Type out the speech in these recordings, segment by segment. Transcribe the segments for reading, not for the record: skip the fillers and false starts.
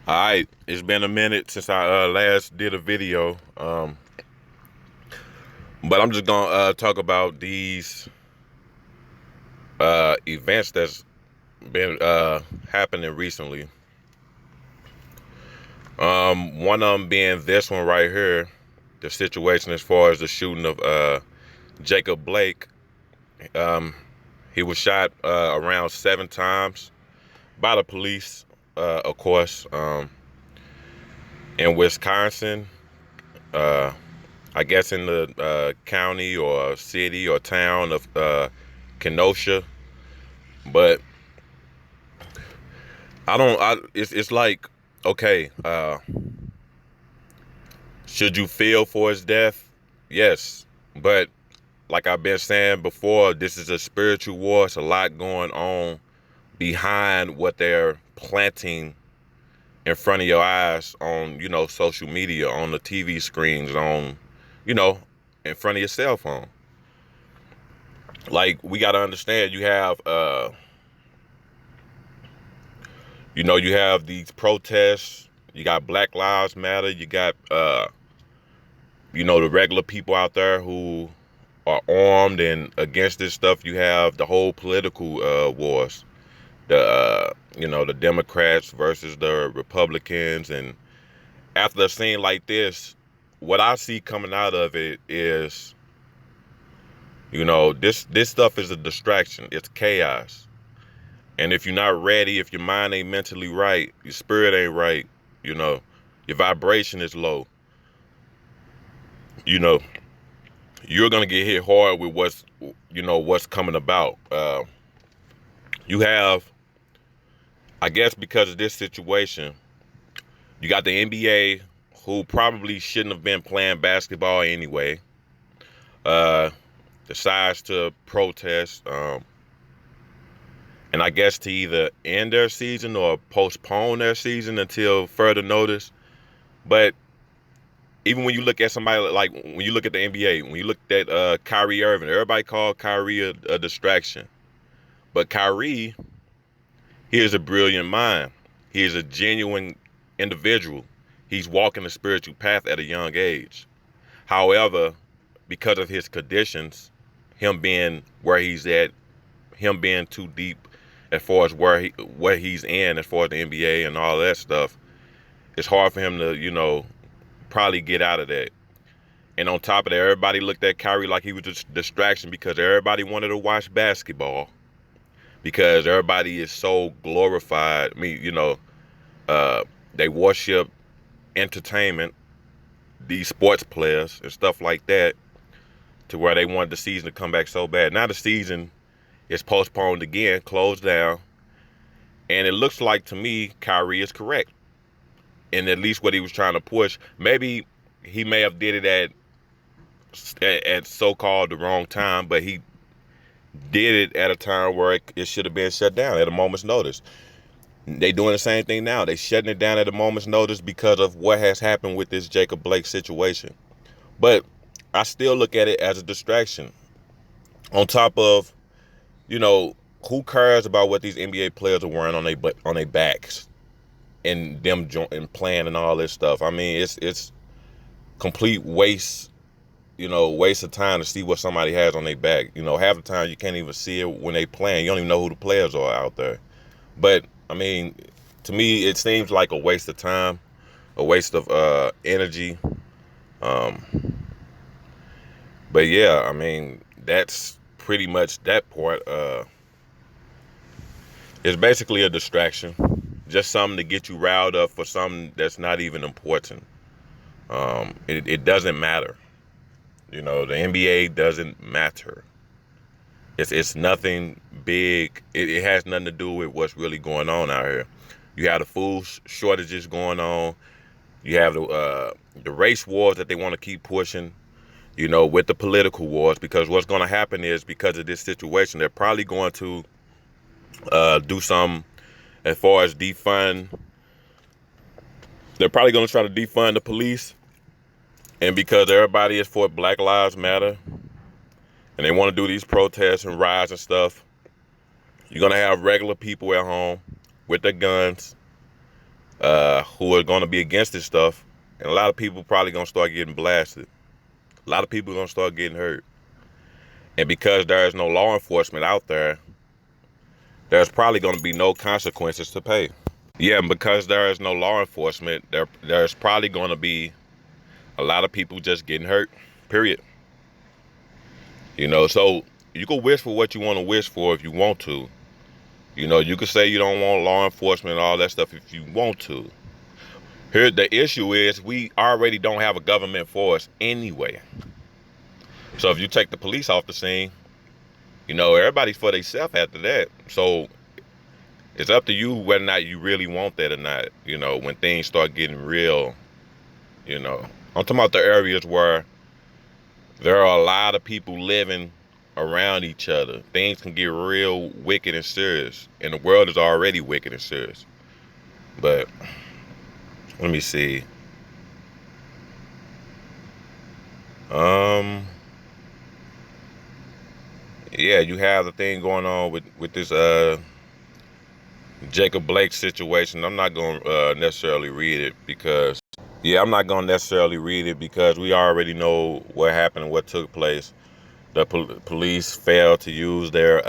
All right, it's been a minute since I last did a video, but I'm just gonna talk about these events that's been happening recently. One of them being this one right here, the situation as far as the shooting of Jacob Blake. Um, he was shot around 7 times by the police, of course, in Wisconsin. Uh, I guess in the county or city or town of Kenosha. But I don't. It's like, okay, should you feel for his death? Yes, but like I've been saying before, this is a spiritual war. It's a lot going on behind what they're planting in front of your eyes on, social media, on the TV screens, on, you know, in front of your cell phone. Like, we got to understand, you have these protests. You got Black Lives Matter. You got, the regular people out there who are armed and against this stuff. You have the whole political wars. The Democrats versus the Republicans. And after a scene like this, what I see coming out of it is, this stuff is a distraction. It's chaos. And if you're not ready, if your mind ain't mentally right, your spirit ain't right, you know, your vibration is low, you know, you're gonna get hit hard with what's coming about. You have, I guess, because of this situation, you got the NBA who probably shouldn't have been playing basketball anyway. Uh, Decides to protest, and I guess to either end their season or postpone their season until further notice. But even when you look at somebody like when you look at the NBA, when you look at Kyrie Irving, everybody called Kyrie a distraction. But Kyrie, he is a brilliant mind. He is a genuine individual. He's walking a spiritual path at a young age. However, because of his conditions, him being where he's at, him being too deep as far as where he's in, as far as the NBA and all that stuff, it's hard for him to, probably get out of that. And on top of that, everybody looked at Kyrie like he was a distraction because everybody wanted to watch basketball because everybody is so glorified. I mean, uh, they worship entertainment, these sports players and stuff like that, to where they wanted the season to come back so bad. Now the season is postponed again, closed down, and it looks like to me Kyrie is correct in at least what he was trying to push. Maybe he may have did it at so-called the wrong time, but he did it at a time where it should have been shut down at a moment's notice. They doing the same thing now. They shutting it down at a moment's notice because of what has happened with this Jacob Blake situation. But I still look at it as a distraction. On top of, you know, who cares about what these NBA players are wearing on their backs and them and playing and all this stuff? I mean, it's complete waste of time to see what somebody has on their back. Half the time you can't even see it when they playing. You don't even know who the players are out there. But I mean, to me, it seems like a waste of time, a waste of energy. Um, but yeah, I mean, that's pretty much that part. It's basically a distraction, just something to get you riled up for something that's not even important. It doesn't matter. The NBA doesn't matter. It's nothing big. It has nothing to do with what's really going on out here. You have the food shortages going on. You have the race wars that they want to keep pushing. With the political wars, because what's going to happen is because of this situation, they're probably going to do some as far as defund. They're probably going to try to defund the police, and because everybody is for Black Lives Matter, and they want to do these protests and riots and stuff, you're going to have regular people at home with their guns, who are going to be against this stuff, and a lot of people probably going to start getting blasted. A lot of people are going to start getting hurt, and because there is no law enforcement out there, there's probably going to be no consequences to pay. Yeah, and because there is no law enforcement, there's probably going to be a lot of people just getting hurt. Period. So you can wish for what you want to wish for if you want to. You can say you don't want law enforcement and all that stuff if you want to. Here, the issue is we already don't have a government force anyway. So if you take the police off the scene, everybody's for themselves after that. So it's up to you whether or not you really want that or not. When things start getting real, I'm talking about the areas where there are a lot of people living around each other. Things can get real wicked and serious, and the world is already wicked and serious. But let me see. Yeah, you have the thing going on with this Jacob Blake situation. I'm not going to necessarily read it because we already know what happened and what took place. The police failed to use their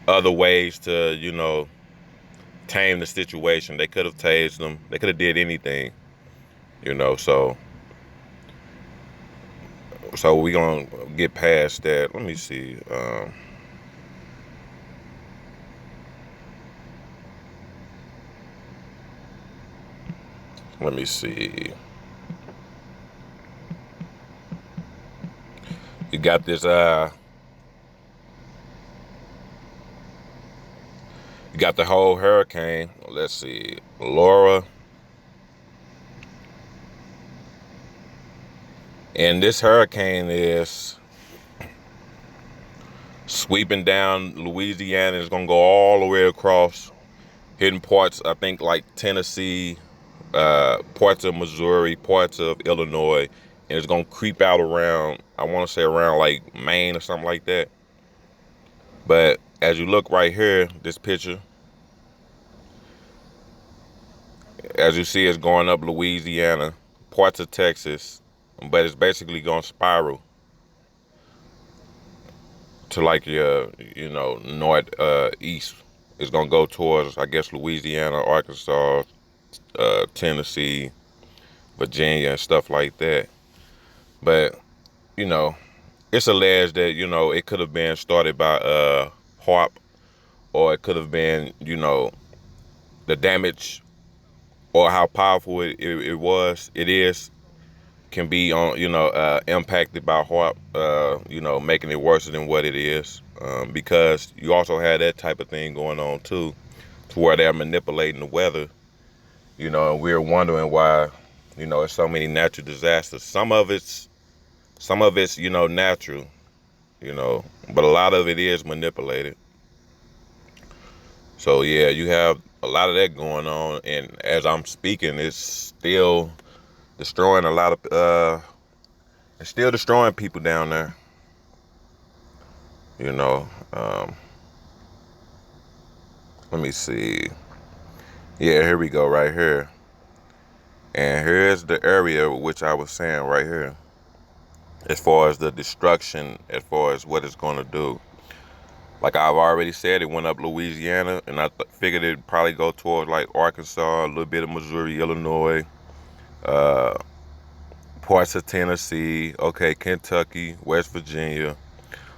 other ways to tame the situation. They could have tased them. They could have did anything. So we gonna get past that. Let me see. Let me see. You got this. You got the whole hurricane. Let's see, Laura. And this hurricane is sweeping down Louisiana. It's gonna go all the way across, hitting parts, I think, like Tennessee, parts of Missouri, parts of Illinois, and it's gonna creep out around, I want to say around like Maine or something like that. But as you look right here, this picture, as you see, it's going up Louisiana, parts of Texas, but it's basically gonna spiral to like your, north east. It's gonna go towards, I guess, Louisiana, Arkansas, Tennessee, Virginia, and stuff like that. But it's alleged that it could have been started by HARP, or it could have been the damage or how powerful it is can be on impacted by HARP, making it worse than what it is, because you also have that type of thing going on too, to where they're manipulating the weather, and we're wondering why it's so many natural disasters. Some of it's natural, but a lot of it is manipulated. So yeah, you have a lot of that going on, and as I'm speaking, it's still destroying a lot of it's still destroying people down there. Let me see. Yeah, here we go, right here. And here's the area which I was saying right here, as far as the destruction, as far as what it's going to do. Like I've already said, it went up Louisiana, and I figured it'd probably go towards like Arkansas, a little bit of Missouri, Illinois, parts of Tennessee, okay, Kentucky, West Virginia.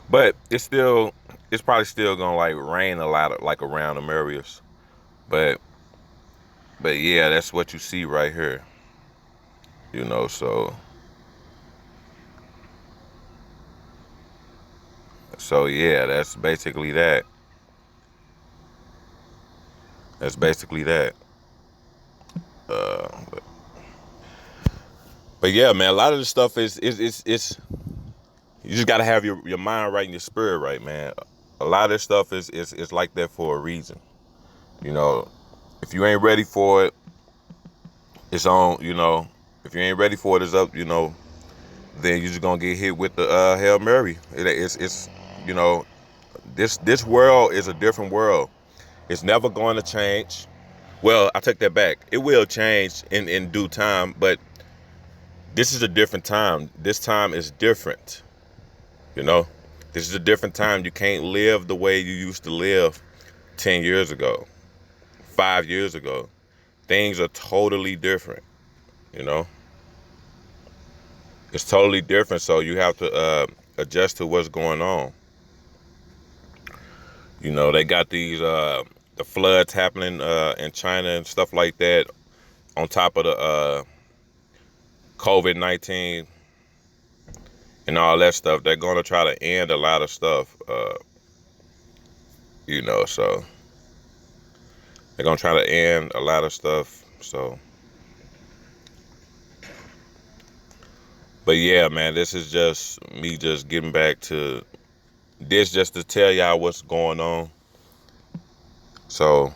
But it's probably still gonna like rain a lot of, like around them areas. But yeah, that's what you see right here. So yeah, that's basically that. That's basically that. Uh, but yeah, man, a lot of the stuff is you just gotta have your mind right and your spirit right, man. A lot of this stuff is like that for a reason. If you ain't ready for it, it's on. If you ain't ready for it, it's up. Then you're just gonna get hit with the Hail Mary. It's this world is a different world. It's never going to change. Well, I take that back. It will change in due time, but this is a different time. This time is different, you know? This is a different time. You can't live the way you used to live 10 years ago, 5 years ago. Things are totally different, you know? It's totally different, so you have to adjust to what's going on. You know, they got these the floods happening in China and stuff like that on top of the COVID-19 and all that stuff. They're going to try to end a lot of stuff, you know, so they're going to try to end a lot of stuff. So, but yeah, man, this is just me just getting back to this just to tell y'all what's going on. So,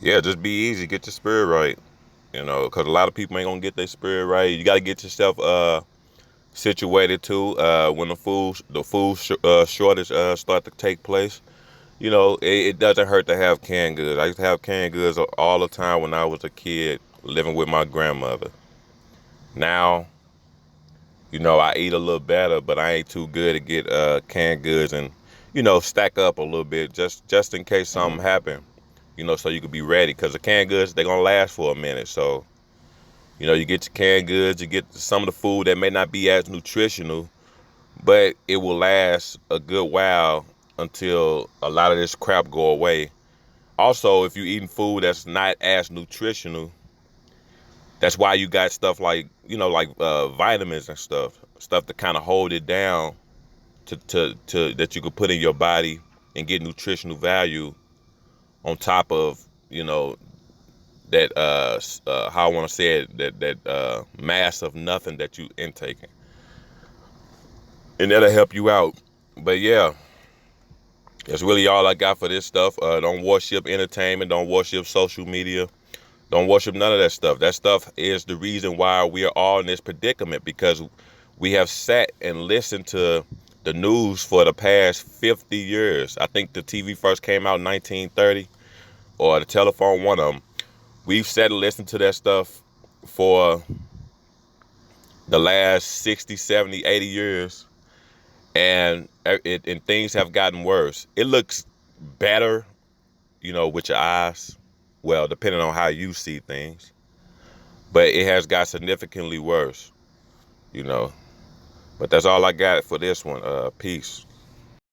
yeah, just be easy. Get your spirit right, you know, because a lot of people ain't going to get their spirit right. You got to get yourself situated too when the food shortage start to take place. You know, it doesn't hurt to have canned goods. I used to have canned goods all the time when I was a kid living with my grandmother. Now, you know, I eat a little better, but I ain't too good to get canned goods and, you know, stack up a little bit just in case something happen, you know, so you could be ready. Because the canned goods, they're going to last for a minute. So, you know, you get your canned goods, you get some of the food that may not be as nutritional, but it will last a good while until a lot of this crap go away. Also, if you're eating food that's not as nutritional, that's why you got stuff like, you know, like vitamins and stuff to kind of hold it down to that you could put in your body and get nutritional value on top of, you know, that how I want to say it, that mass of nothing that you intaking, and that'll help you out. But yeah, that's really all I got for this stuff. Don't worship entertainment. Don't worship social media. Don't worship none of that stuff. That stuff is the reason why we are all in this predicament, because we have sat and listened to the news for the past 50 years. I think the TV first came out in 1930, or the telephone, one of them. We've sat and listened to that stuff for the last 60, 70, 80 years, and things have gotten worse. It looks better, you know, with your eyes, well, depending on how you see things, but it has got significantly worse, you know. But that's all I got for this one. Peace.